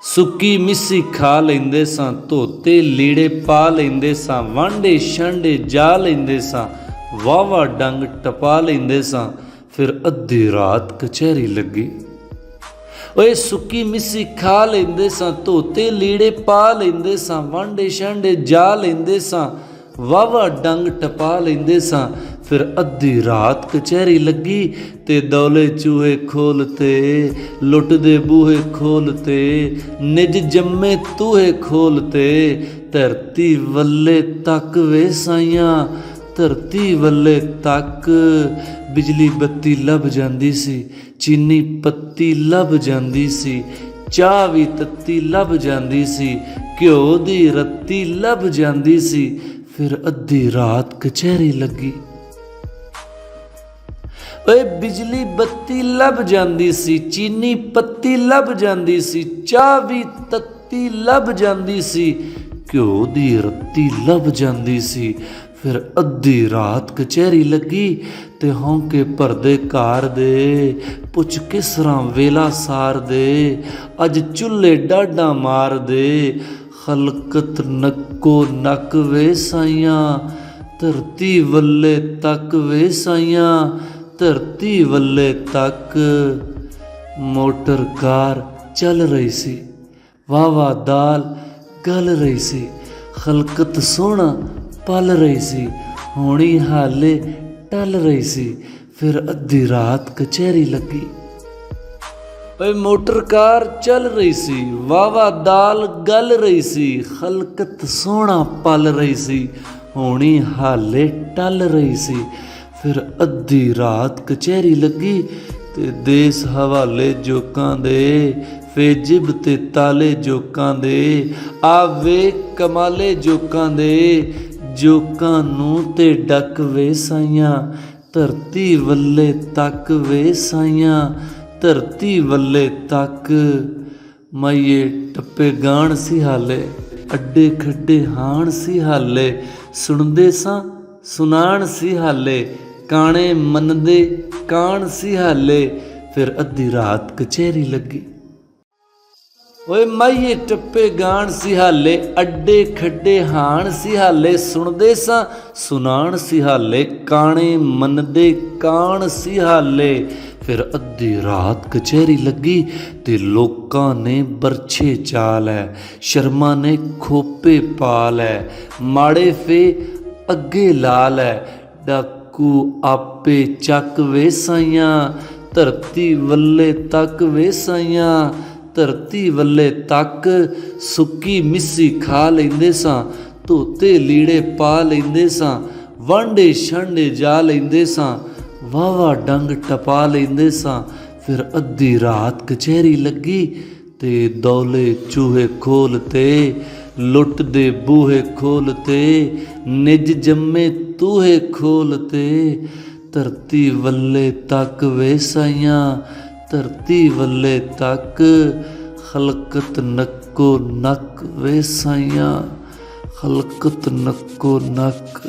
सुक्की मिस्सी खा लेंदे सां, धोते लीड़े पा लेंदे सां, वांडे छांडे जा लेंदे सां, वावा डंग टपा लेंदे सां। फिर अद्धी रात कचहरी लगी। ओए सुक्की मिस्सी खा लेंदे सां, धोते लीड़े पा लेंदे सां, वांडे छांडे जा लेंदे सां, वावा डंग टपा लेंदे सां। फिर अद्धी रात कचहरी लगी ते दौले चूहे खोलते, लुट दे बूहे खोलते, निज जम्मे तूहे खोलते। धरती वल्ले तक वे साइयां, धरती वल्ले तक। बिजली बत्ती लभ जांदी सी, चीनी पत्ती लभ जांदी सी, चाह भी तत्ती लभ जांदी सी, घ्यो दी रत्ती लभ जांदी सी। फिर अद्धी रात कचहरी लगी। ओए बिजली बत्ती लभ जांदी सी, चीनी पत्ती लभ जांदी सी, चाह भी तत्ती लभ जांदी सी, घ्यो दी रत्ती लभ जांदी सी। फिर अद्धी रात कचहरी लगी ते हौंके भरदे कार दे, पुछ किसरां वेला सार दे, अज चुल्हे डाडा मार दे। खलकत नक्को नक वे साइयां, धरती वल्ले तक वे साइयां, धरती वल्ले तक। मोटर कार चल रही सी, वावा दाल गल रही सी, खलकत सोहना पल रही सी, होनी हाले टल रही सी। फिर अद्धी रात कचहरी लगी। ओए मोटर कार चल रही सी, वावा दाल गल रही सी, खलकत सोहना पल रही सी, होनी हाले टल रही सी। फिर अद्धी रात कचहरी लगी ते देस हवाले जोकां दे, फेजिब ते ताले जोकां दे, आवे कमाले जोकां दे, जोकां नूं ते डक वे साइयां, धरती वल्ले तक वे साइयां, धरती वल्ले तक। माइये टप्पे गाण सी हाले, अड्डे खड्डे हाण सी हाले, सुणदे सां सुनाण सी हाले, काणे मनदे काण सी हाले। फिर अद्धी रात कचहरी लगी। ओए माइये टप्पे गाण सी हाले, अड्डे खड्डे हाण सी हाले, सुणदे सां सुनाण सी हाले, काणे मनदे काण सी हाले। फिर अद्धी रात कचहरी लगी ते लोकां ने बरछे चाल है, शर्मा ने खोपे पाल है, माड़े फे अगे लाल है, डाकू आपे चक वे साइयां, धरती वल्ले तक वे साइयां, धरती वल्ले तक। सुक्की मिस्सी खा लेंदे सां, धोते लीड़े पा लेंदे सां, वांडे छांडे जा लेंदे सां, वावा डंग टपा लेंदे सां। फिर अद्धी रात कचहरी लगी ते दौले चूहे खोलते, लुट दे बूहे खोलते, निज जम्मे तूहे खोलते। धरती वल्ले तक वे साइयां, धरती वल्ले तक। खलकत नक्को नक वे साइयां, खलकत नक्को नक।